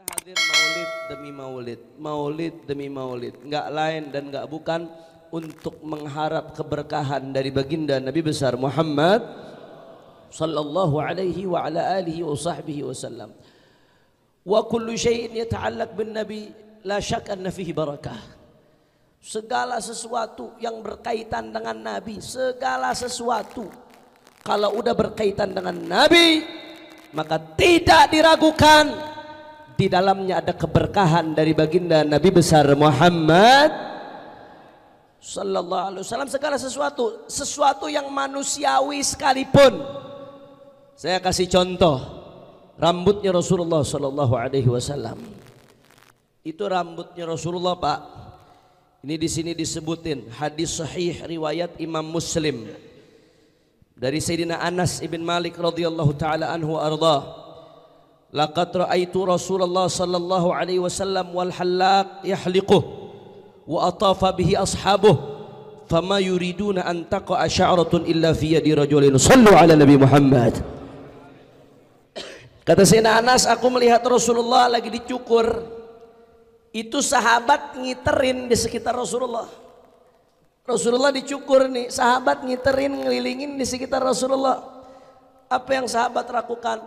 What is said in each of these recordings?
Hadir maulid demi maulid, maulid demi maulid, nggak lain dan nggak bukan untuk mengharap keberkahan dari baginda Nabi besar Muhammad sallallahu alaihi wa ala alihi wa sahbihi wasallam. Wa kullu syai'in yata'allaq bin Nabi la syak anna fihi barakah. Segala sesuatu yang berkaitan dengan Nabi, segala sesuatu kalau udah berkaitan dengan Nabi maka tidak diragukan di dalamnya ada keberkahan dari baginda Nabi besar Muhammad sallallahu alaihi wasallam. Segala sesuatu yang manusiawi sekalipun. Saya kasih contoh, rambutnya Rasulullah sallallahu alaihi wasallam. Itu rambutnya Rasulullah, Pak. Ini di sini disebutin hadis sahih riwayat Imam Muslim dari Sayyidina Anas ibn Malik radhiyallahu taala anhu arda. Laqad ra'aitu Rasulullah sallallahu alaihi wasallam wal halaq yahliquh wa atafa bihi ashabuh fama yuriduna an taqa sya'ratun illa fi yadi rajulin sallu ala Nabi Muhammad. Kata Sayyidina Anas, aku melihat Rasulullah lagi dicukur. Itu sahabat ngiterin di sekitar Rasulullah. Rasulullah dicukur nih, sahabat ngiterin ngelilingin di sekitar Rasulullah. Apa yang sahabat lakukan?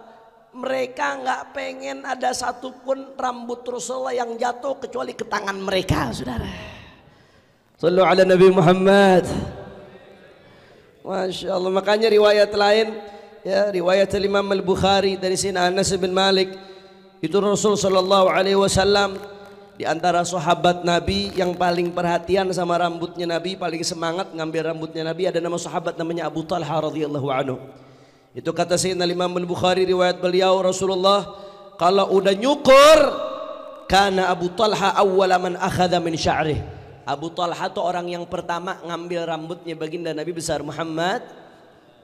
Mereka nggak pengen ada satupun rambut Rasulullah yang jatuh kecuali ke tangan mereka, saudara. Sallu ala Nabi Muhammad. Masya Allah. Makanya riwayat lain, ya, riwayat Imam Al-Bukhari dari Sayyidina Anas bin Malik, itu Rasul sallallahu alaihi wasallam di antara sahabat Nabi yang paling perhatian sama rambutnya Nabi, paling semangat ngambil rambutnya Nabi, ada nama sahabat namanya Abu Talha radhiyallahu anhu. Itu kata Sayyidina Imam Al-Bukhari riwayat beliau, Rasulullah kalau udah nyukur karena Abu Talha awwala man akhadha min sya'rih. Abu Talha itu orang yang pertama ngambil rambutnya baginda Nabi besar Muhammad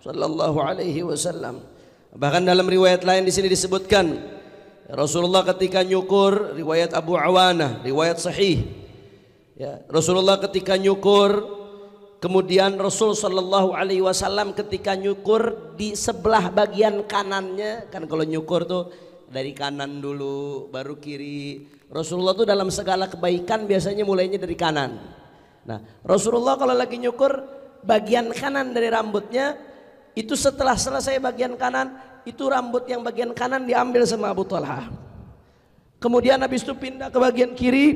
sallallahu alaihi wasallam. Bahkan dalam riwayat lain di sini disebutkan Rasulullah ketika nyukur, riwayat Abu Awanah, riwayat sahih. Ya, Rasulullah ketika nyukur, kemudian Rasul sallallahu alaihi wasallam ketika nyukur di sebelah bagian kanannya, kan kalau nyukur tuh dari kanan dulu baru kiri. Rasulullah tuh dalam segala kebaikan biasanya mulainya dari kanan. Nah, Rasulullah kalau lagi nyukur bagian kanan dari rambutnya itu setelah selesai bagian kanan, itu rambut yang bagian kanan diambil sama Abu Talha. Kemudian habis itu pindah ke bagian kiri,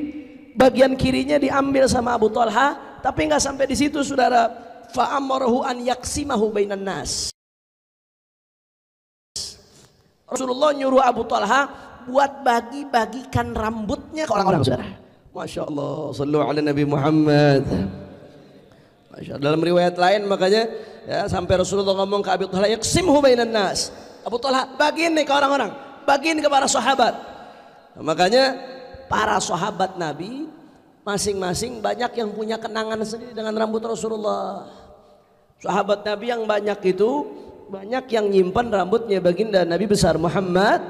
bagian kirinya diambil sama Abu Talha. Tapi nggak sampai di situ, saudara. Fa'amarahu an yaksimahu bainan nas. Rasulullah nyuruh Abu Talha buat bagi-bagikan rambutnya ke orang-orang, saudara. Masya Allah. Sallu ala Nabi Muhammad. Masya Allah. Dalam riwayat lain makanya ya, sampai Rasulullah ngomong ke Abu Talha, yaksimhu bainan nas. Abu Talha, bagiin nih ke orang-orang, bagiin ke para sahabat. Nah, makanya para sahabat Nabi masing-masing banyak yang punya kenangan sendiri dengan rambut Rasulullah. Sahabat Nabi yang banyak itu banyak yang nyimpan rambutnya baginda Nabi besar Muhammad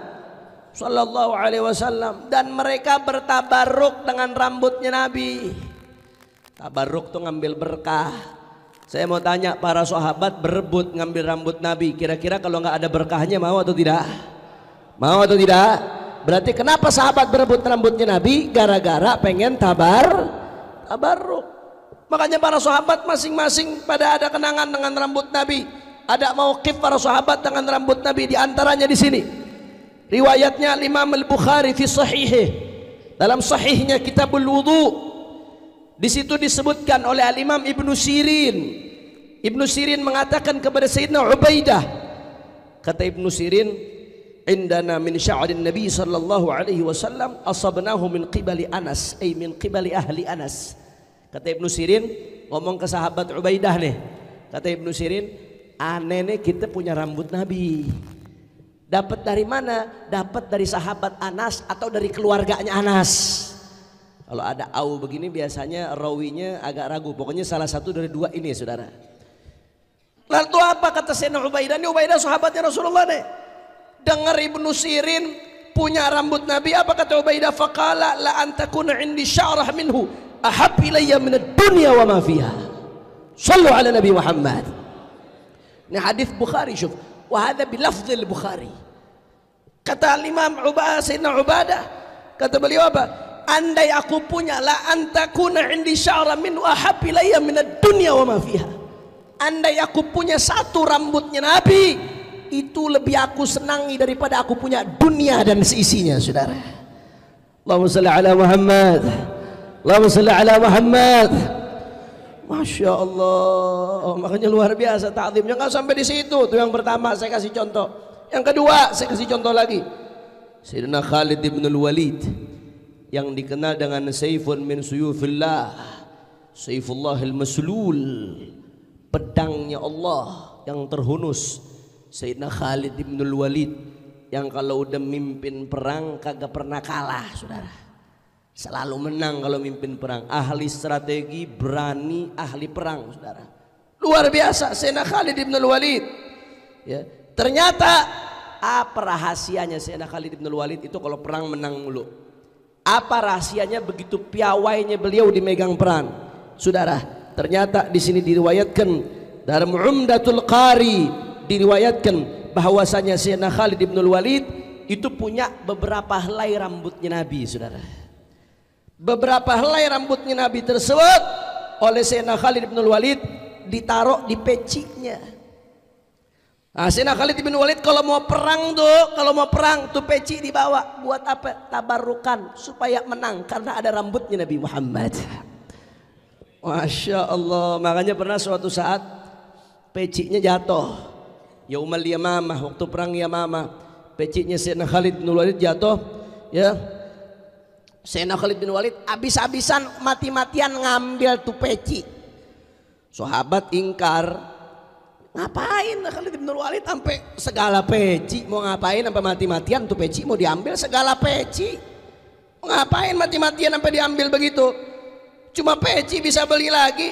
sallallahu alaihi wasallam, dan mereka bertabarruk dengan rambutnya Nabi. Tabarruk tuh ngambil berkah. Saya mau tanya, para sahabat berebut ngambil rambut Nabi, kira-kira kalau nggak ada berkahnya mau atau tidak? Mau atau tidak? Berarti kenapa sahabat berebut rambutnya Nabi? Gara-gara pengen tabarruk. Makanya para sahabat masing-masing pada ada kenangan dengan rambut Nabi. Ada mauqif para sahabat dengan rambut Nabi. Di antaranya di sini riwayatnya Imam Al-Bukhari fi sahihih, dalam sahihnya Kitabul Wudu. Di situ disebutkan oleh Al-Imam Ibnu Sirin. Ibnu Sirin mengatakan kepada Sayyidina Ubaidah, kata Ibnu Sirin, indana min sya'rin Nabi sallallahu alaihi wasallam asabnahu min qibali Anas, ay min qibali ahli Anas. Kata Ibnu Sirin ngomong ke sahabat Ubaidah nih. Kata Ibnu Sirin, aneh nih kita punya rambut Nabi. Dapat dari mana? Dapat dari sahabat Anas atau dari keluarganya Anas. Kalau ada au begini biasanya rawinya agak ragu. Pokoknya salah satu dari dua ini, saudara. Lalu apa kata Sayyidina Ubaidah? Ini Ubaidah sahabatnya Rasulullah nih. Dengar Ibnu Sirin punya rambut Nabi, apa kata Ubaidah? Faqala la antakuna indi sya'rah minhu ahab ilayya min ad-dunya wa ma fiha. Sallu ala Nabi Muhammad. Ini hadis Bukhari, syuf. Wa hadha bi lafzil Bukhari. Kata Imam Sayyidina Ubadah, Kata beliau apa? Andai aku punya la antakuna indi sya'ra min ahabbi ilayya minad dunya wa ma fiha. Andai aku punya satu rambutnya Nabi, itu lebih aku senangi daripada aku punya dunia dan seisinya, saudara. Allahumma salli ala Muhammad. Allahumma salli ala Muhammad. Masya Allah, makanya luar biasa ta'zimnya. Nggak sampai di situ. Itu yang pertama, saya kasih contoh. Yang kedua, saya kasih contoh lagi. Sayyidina Khalid bin Walid yang dikenal dengan Saifun min Suyufillah, Saifullahil Maslul, pedangnya Allah yang terhunus. Sayyidina Khalid bin Walid yang kalau udah mimpin perang kagak pernah kalah, saudara. Selalu menang kalau mimpin perang. Ahli strategi, berani, ahli perang, saudara. Luar biasa Sayyidina Khalid bin Walid. Ya, ternyata apa rahasianya Sayyidina Khalid bin Walid itu kalau perang menang mulu? Apa rahasianya begitu piawainya beliau di megang perang? Saudara, ternyata di sini diriwayatkan dari Umdatul Qari, diriwayatkan bahwasanya Sayyidina Khalid bin Walid itu punya beberapa helai rambutnya Nabi, saudara. Beberapa helai rambutnya Nabi tersebut oleh Sayyidina Khalid bin Walid ditaruh di pecinya. Nah, Sayyidina Khalid bin Walid kalau mau perang tuh peci dibawa buat apa? Tabarukan supaya menang karena ada rambutnya Nabi Muhammad. Masya Allah, makanya pernah suatu saat pecinya jatuh. Yaumal Yamamah, waktu perang Yamamah, pecinya Sayyidina Khalid bin Walid jatuh, ya. Sayyidina Khalid bin Walid habis-habisan mati-matian ngambil tuh peci. Sahabat ingkar, ngapain Khalid bin Walid sampai segala peci? Mau ngapain sampai mati-matian tuh peci mau diambil segala peci? Mau ngapain mati-matian sampai diambil begitu? Cuma peci bisa beli lagi.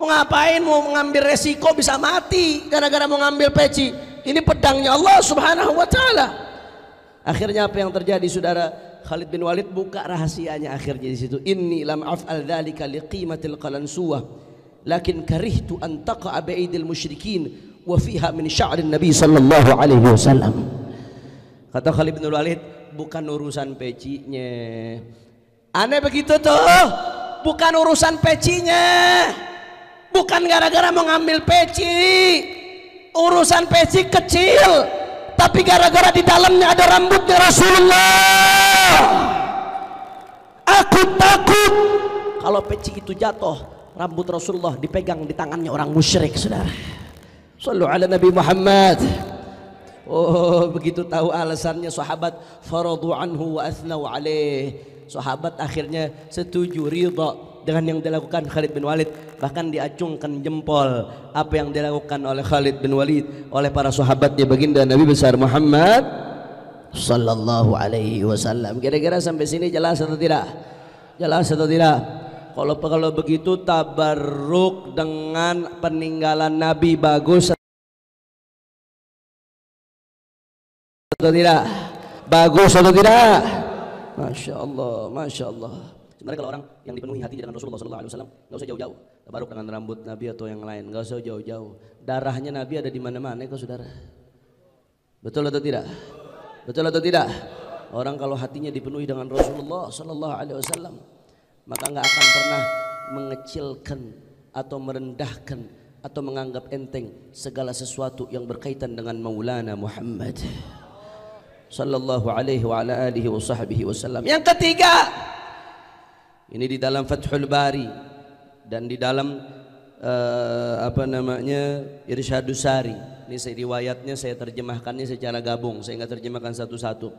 Mau ngapain mau mengambil resiko bisa mati gara-gara mau ngambil peci? Ini pedangnya Allah Subhanahu wa taala. Akhirnya apa yang terjadi, saudara? Khalid bin Walid buka rahasianya akhirnya di situ. Inni lam af'al dzalika liqimatil qalansuwah lakin karihtu an taqa'a bi'aidil musyrikin wa fiha min sya'rin nabi sallallahu alaihi wasallam. Kata Khalid bin Walid, bukan urusan pecinya. Aneh begitu tuh. Bukan urusan pecinya. Bukan gara-gara mau ngambil peci. Urusan peci kecil, tapi gara-gara di dalamnya ada rambutnya Rasulullah. Aku takut kalau peci itu jatuh, rambut Rasulullah dipegang di tangannya orang musyrik, saudara. Shallu ala Nabi Muhammad. Oh, begitu tahu alasannya sahabat faradu anhu wa athnau alaih. Sahabat akhirnya setuju, ridha dengan yang dilakukan Khalid bin Walid, bahkan diacungkan jempol apa yang dilakukan oleh Khalid bin Walid oleh para sahabatnya baginda Nabi besar Muhammad sallallahu alaihi wasallam. Kira-kira sampai sini jelas atau tidak? Jelas atau tidak? Kalau begitu tabarruk dengan peninggalan Nabi bagus atau tidak? Bagus atau tidak? Masya Allah, Masya Allah. Sebenarnya kalau orang yang dipenuhi hatinya dengan Rasulullah SAW, nggak usah jauh-jauh. Tabaruk dengan rambut Nabi atau yang lain, nggak usah jauh-jauh. Darahnya Nabi ada di mana-mana, kok saudara. Betul atau tidak? Betul atau tidak? Orang kalau hatinya dipenuhi dengan Rasulullah SAW, maka nggak akan pernah mengecilkan atau merendahkan atau menganggap enteng segala sesuatu yang berkaitan dengan Maulana Muhammad sallallahu alaihi wa ala alihi wa sahbihi wasallam. Yang ketiga, ini di dalam Fathul Bari dan di dalam Irsyadus Sari. Ini saya riwayatnya saya terjemahkannya secara gabung, saya nggak terjemahkan satu-satu.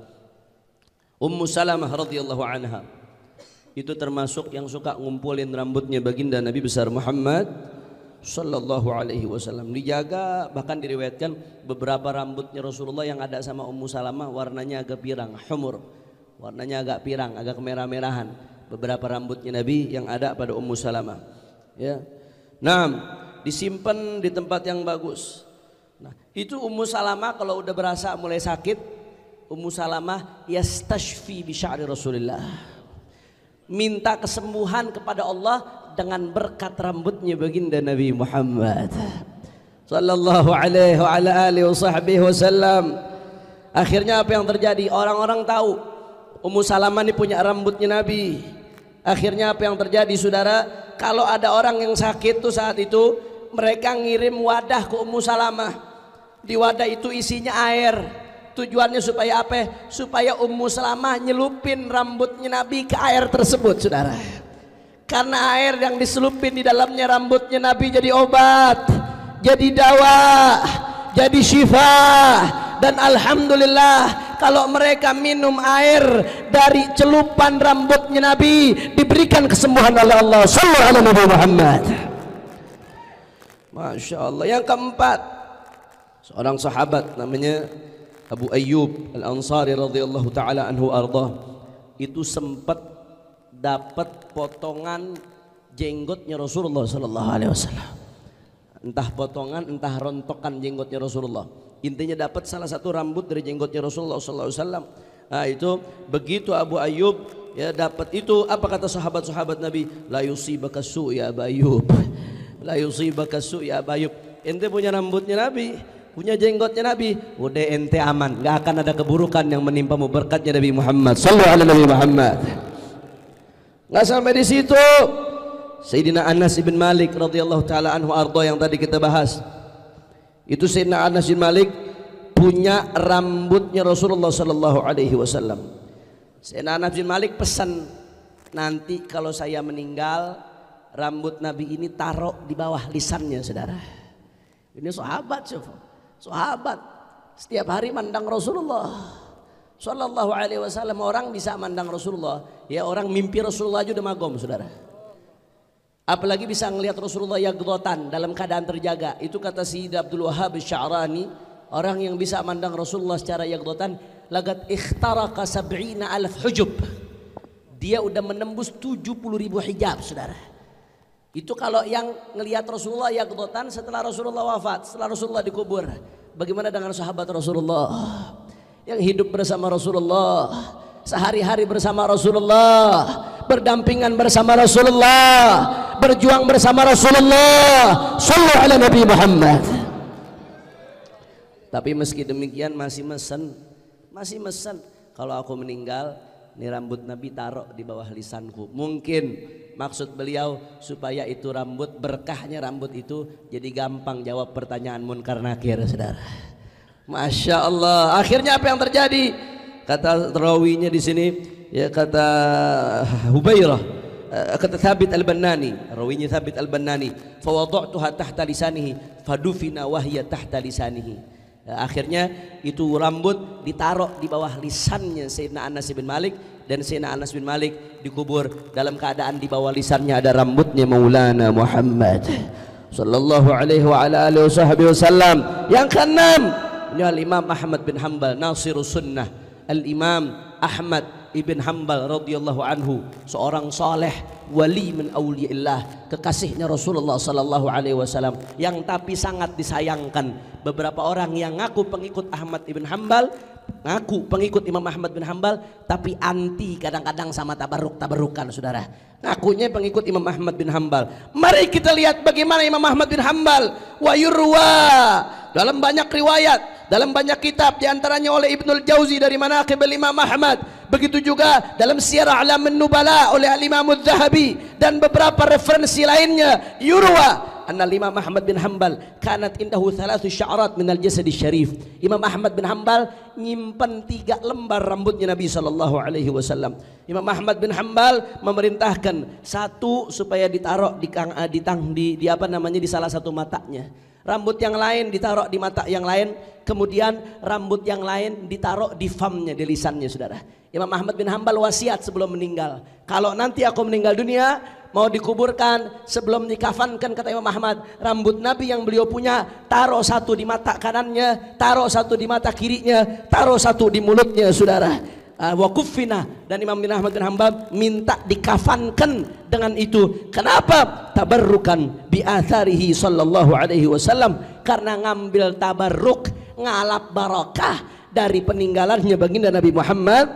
Ummu Salamah radhiyallahu anha itu termasuk yang suka ngumpulin rambutnya baginda Nabi besar Muhammad sallallahu alaihi wasallam, dijaga. Bahkan diriwayatkan beberapa rambutnya Rasulullah yang ada sama Ummu Salamah warnanya agak pirang, humur, warnanya agak pirang, agak kemerah-merahan. Beberapa rambutnya Nabi yang ada pada Ummu Salamah, ya. Nah, disimpan di tempat yang bagus. Nah, itu Ummu Salamah kalau udah berasa mulai sakit, Ummu Salamah yastashfi bi sya'ri Rasulillah, minta kesembuhan kepada Allah dengan berkat rambutnya baginda Nabi Muhammad sallallahu alaihi wa ala alihi wa sahbihi wasallam. Akhirnya apa yang terjadi? Orang-orang tahu Ummu Salamah ini punya rambutnya Nabi. Akhirnya apa yang terjadi saudara? Kalau ada orang yang sakit tuh saat itu mereka ngirim wadah ke Ummu Salamah. Di wadah itu isinya air. Tujuannya supaya apa? Supaya Ummu Salamah nyelupin rambutnya Nabi ke air tersebut saudara. Karena air yang diselupin di dalamnya rambutnya Nabi jadi obat, jadi dawa, jadi syifa. Dan alhamdulillah kalau mereka minum air dari celupan rambutnya Nabi diberikan kesembuhan oleh Allah. Sallallahu alaihi Nabi Muhammad. Masya Allah. Yang keempat, seorang sahabat namanya Abu Ayyub Al-Ansari radhiyallahu taala anhu arda, itu sempat dapat potongan jenggotnya Rasulullah sallallahu alaihi wasallam. Entah potongan, entah rontokan jenggotnya Rasulullah. Intinya dapat salah satu rambut dari jenggotnya Rasulullah sallallahu alaihi wasallam. Nah, itu begitu Abu Ayyub ya dapat itu, apa kata sahabat-sahabat Nabi? La yusibaka su' ya Abu Ayyub. La yusibaka su' ya Abu Ayyub. Ente punya rambutnya Nabi, punya jenggotnya Nabi, udah ente aman, nggak akan ada keburukan yang menimpamu berkatnya Nabi Muhammad sallallahu alaihi Nabi Muhammad. Nggak sampai di situ, Sayyidina Anas bin Malik radhiyallahu taala anhu arda yang tadi kita bahas. Itu Sayyidina Anas bin Malik punya rambutnya Rasulullah sallallahu alaihi wasallam. Sayyidina Anas bin Malik pesan, nanti kalau saya meninggal rambut Nabi ini taruh di bawah lisannya saudara. Ini sahabat, sahabat setiap hari mandang Rasulullah sallallahu alaihi wasallam. Orang bisa mandang Rasulullah, ya orang mimpi Rasulullah aja udah magom saudara. Apalagi bisa ngelihat Rasulullah yaqdhatan dalam keadaan terjaga. Itu kata Sayyid Abdul Wahhab Sya'rani, orang yang bisa mandang Rasulullah secara yaqdhatan, lagat ikhtaraqa 70,000 hujub. Dia udah menembus 70.000 hijab saudara. Itu kalau yang ngelihat Rasulullah yaqdhatan setelah Rasulullah wafat, setelah Rasulullah dikubur. Bagaimana dengan sahabat Rasulullah yang hidup bersama Rasulullah, sehari-hari bersama Rasulullah, berdampingan bersama Rasulullah, berjuang bersama Rasulullah sallallahu alaihi Nabi Muhammad. Tapi meski demikian masih mesen kalau aku meninggal ini rambut Nabi taruh di bawah lisanku. Mungkin maksud beliau supaya itu rambut, berkahnya rambut itu jadi gampang jawab pertanyaan munkar nakir saudara. Masya Allah. Akhirnya apa yang terjadi? Kata rawinya di sini, ya kata Hubairah, kata Thabit Al-Bannani, rawinya Thabit Al-Bannani, fa wada'tuha tahta lisanihi fadufina wahya tahta lisanihi. Akhirnya itu rambut ditaruh di bawah lisannya Sayyidina Anas bin Malik, dan Sayyidina Anas bin Malik dikubur dalam keadaan di bawah lisannya ada rambutnya Maulana Muhammad sallallahu alaihi wa ala alihi wasallam. Yang keenam, ini Al-Imam Ahmad bin Hanbal Nasirus Sunnah. Al-Imam Ahmad ibn Hanbal radhiyallahu anhu, seorang saleh, wali min auliyaillah, kekasihnya Rasulullah sallallahu alaihi wasallam, yang tapi sangat disayangkan. Beberapa orang yang ngaku pengikut Ahmad ibn Hanbal, ngaku pengikut Imam Ahmad bin Hanbal, tapi anti kadang-kadang sama tabarrukan saudara. Ngakunya pengikut Imam Ahmad bin Hanbal. Mari kita lihat bagaimana Imam Ahmad bin Hanbal wa yurwa dalam banyak riwayat, dalam banyak kitab, diantaranya oleh Ibnul Jauzi dari Manaqib Imam Ahmad, begitu juga dalam Siyar A'lamun Nubala oleh Al-Imam Adz-Dzahabi dan beberapa referensi lainnya. Yurwa anna Imam Ahmad bin Hanbal kanat indahu 3 sya'rat minal jasadi syarif. Imam Ahmad bin Hanbal nyimpan 3 lembar rambutnya Nabi sallallahu alaihi wasallam. Imam Ahmad bin Hanbal memerintahkan satu supaya ditaruh di apa namanya, di salah satu matanya. Rambut yang lain ditaruh di mata yang lain, kemudian rambut yang lain ditaruh di famnya, di lisannya saudara. Imam Ahmad bin Hanbal wasiat sebelum meninggal, kalau nanti aku meninggal dunia mau dikuburkan, sebelum dikafankan, kata Imam Ahmad, rambut Nabi yang beliau punya taruh satu di mata kanannya, taruh satu di mata kirinya, taruh satu di mulutnya saudara. Wa kuffina, dan Imam bin Ahmad bin Hanbal minta dikafankan dengan itu. Kenapa? Tabarrukan bi atharihi sallallahu alaihi wasallam, karena ngambil tabarruk, ngalap barakah dari peninggalannya baginda Nabi Muhammad.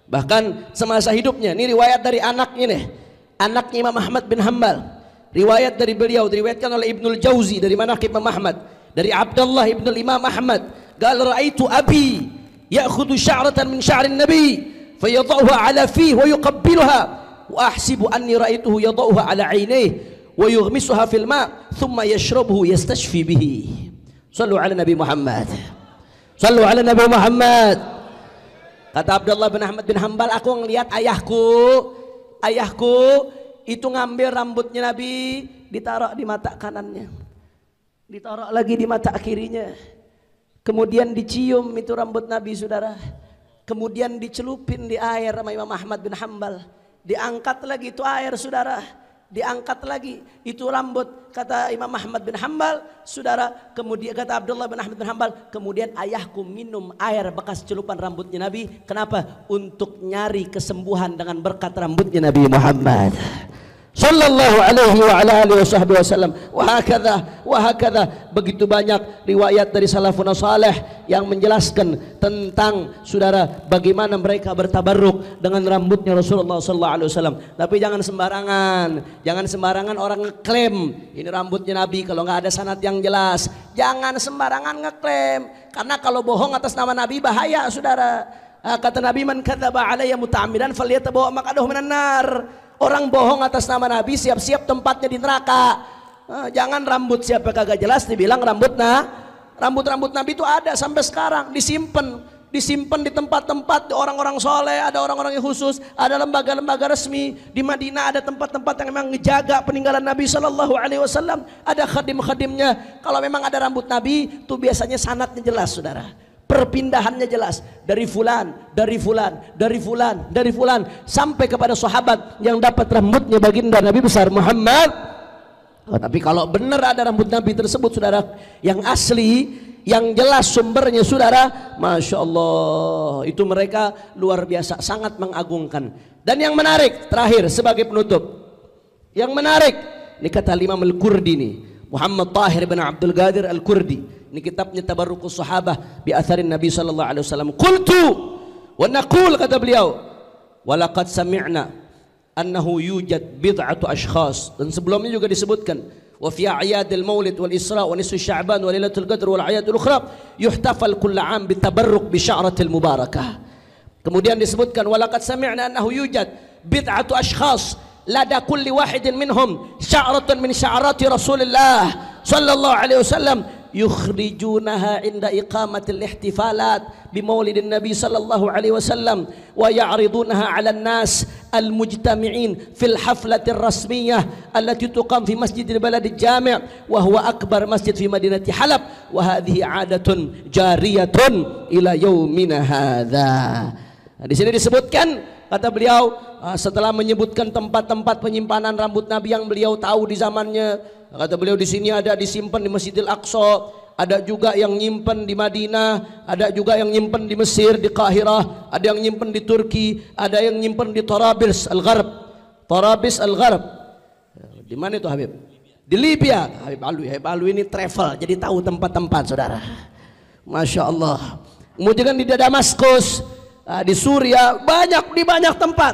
Bahkan semasa hidupnya, ini riwayat dari anaknya nih, anaknya Imam Ahmad bin Hanbal. Riwayat dari beliau diriwayatkan oleh Ibnul Jauzi dari Manaqib Imam Ahmad, dari Abdullah ibnul Imam Ahmad, qala ra'aitu abi ya'khudhu sya'ratan min sya'rin nabi fayadha'uha ala fihi wa yuqabbiluha wa ahsibu anni ra'aituhu yadha'uha ala 'ainayhi wa yughmisuha fil ma' thumma yashrabuhu yastashfi bihi. Shallu ala Nabi Muhammad. Shallu ala Nabi Muhammad. Kata Abdullah bin Ahmad bin Hanbal, aku ngelihat ayahku itu ngambil rambutnya Nabi, ditaruh di mata kanannya, ditaruh lagi di mata kirinya, kemudian dicium itu rambut Nabi, saudara, kemudian dicelupin di air sama Imam Ahmad bin Hanbal, diangkat lagi itu air, saudara, diangkat lagi itu rambut, kata Imam Ahmad bin Hanbal, saudara, kemudian kata Abdullah bin Ahmad bin Hanbal, kemudian ayahku minum air bekas celupan rambutnya Nabi. Kenapa? Untuk nyari kesembuhan dengan berkat rambutnya Nabi Muhammad sallallahu alaihi wa ala alihi wasallam. Wa hakadha, begitu banyak riwayat dari salafun salih yang menjelaskan tentang, saudara, bagaimana mereka bertabarruk dengan rambutnya Rasulullah sallallahu alaihi wasallam. Tapi jangan sembarangan orang ngeklaim ini rambutnya Nabi kalau nggak ada sanad yang jelas. Jangan sembarangan ngeklaim, karena kalau bohong atas nama Nabi bahaya, saudara. Kata Nabi, man kadzaba alayya muta'ammidan falyatabawa maq'adahu minan nar. Orang bohong atas nama Nabi siap-siap tempatnya di neraka. Jangan rambut siapa kagak jelas dibilang rambut Nabi itu ada sampai sekarang, disimpan di tempat-tempat orang-orang soleh, ada orang-orang yang khusus, ada lembaga-lembaga resmi. Di Madinah ada tempat-tempat yang memang ngejaga peninggalan Nabi Shallallahu Alaihi Wasallam, ada khadim-khadimnya. Kalau memang ada rambut Nabi itu biasanya sanadnya jelas, saudara, perpindahannya jelas, dari fulan sampai kepada sahabat yang dapat rambutnya baginda Nabi besar Muhammad. Tapi kalau benar ada rambut Nabi tersebut, saudara, yang asli, yang jelas sumbernya, saudara, Masya Allah, itu mereka luar biasa, sangat mengagungkan. Dan yang menarik, terakhir sebagai penutup, yang menarik, ini kata Imam Al-Qurdi nih, Muhammad Tahir bin Abdul Qadir Al-Qurdi, ini kitabnya Tabarrukus Sahabah bi atharin Nabi sallallahu alaihi wasallam. Qultu wa naqul, kata beliau, walaqad sami'na annahu yujad bid'atu ashkhas, dan sebelumnya juga disebutkan wa fi a'yadil maulid wal isra wa nisfu sya'ban wa lailatul qadr wal a'yadul ukhra yuhtafal kull 'am bitabarruk bi sya'ratil mubarakah. Kemudian disebutkan walaqad sami'na annahu yujad bid'atu ashkhas lada kulli wahidin minhum sya'ratun min sya'rati Rasulillah sallallahu alaihi wasallam yukhrijunaha inda iqamatil ihtifalat bi maulidin Nabi sallallahu alaihi wasallam wa ya'ridunaha 'ala an-nas al-mujtami'in fil haflatir rasmiyah allati tuqam fi masjidil baladil jami' wa huwa akbar masjid fi madinati Halab wa hadhihi 'adatun jariyatun ila yaumina hadza. Nah, di sini disebutkan, kata beliau, setelah menyebutkan tempat-tempat penyimpanan rambut Nabi yang beliau tahu di zamannya, kata beliau, di sini ada disimpan di Masjidil Aqsa, ada juga yang nyimpen di Madinah, ada juga yang nyimpen di Mesir, di Qahirah, ada yang nyimpen di Turki, ada yang nyimpen di Tarabis Al-Gharb. Tarabis Al-Gharb. Di mana itu, Habib? Di Libya. Habib Alwi ini travel, jadi tahu tempat-tempat, saudara. Masya Allah. Kemudian di Damaskus, di Suriah, di banyak tempat,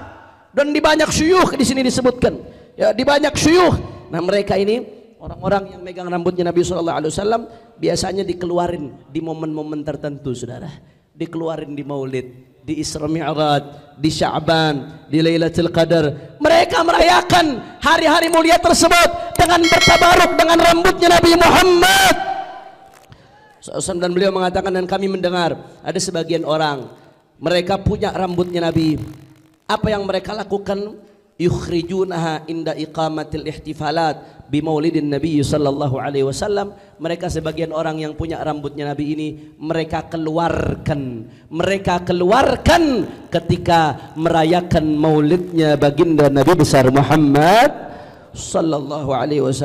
dan di banyak syuyukh di sini disebutkan. Ya, di banyak syuyukh. Nah, mereka ini orang-orang yang megang rambutnya Nabi Sallallahu Alaihi Wasallam biasanya dikeluarin di momen-momen tertentu, saudara. Dikeluarin di Maulid, di Isra Mi'raj, di Sya'ban, di Lailatul Qadar. Mereka merayakan hari-hari mulia tersebut dengan bertabaruk dengan rambutnya Nabi Muhammad SAW. Dan beliau mengatakan, dan kami mendengar ada sebagian orang, mereka punya rambutnya Nabi. Apa yang mereka lakukan? Yukhrijunaha inda iqamatil ihtifalat bi maulidin Nabi sallallahu alaihi wasallam. Mereka sebagian orang yang punya rambutnya Nabi ini, mereka keluarkan ketika merayakan maulidnya baginda Nabi besar Muhammad sallallahu alaihi wasallam.